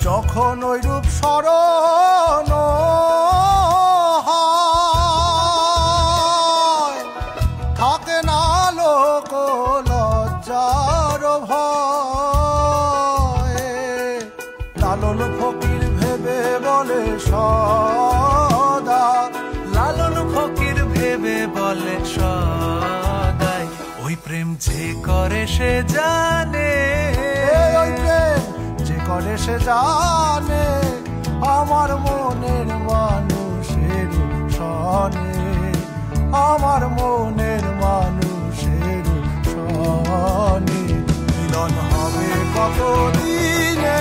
যখন ওই রূপ স্মরণ হয়, থাকে না লোক লজ্জার ভয়। লালন ফকির ভেবে বলে সদা, লালন ফকির ভেবে বলে সদাই, ওই প্রেম যে করে সে জানে, ওই প্রেম যে করে সে জানে, আমার মনের মানুষের সনে, আমার মনের মানুষের সনে। মিলন হবে কতদিনে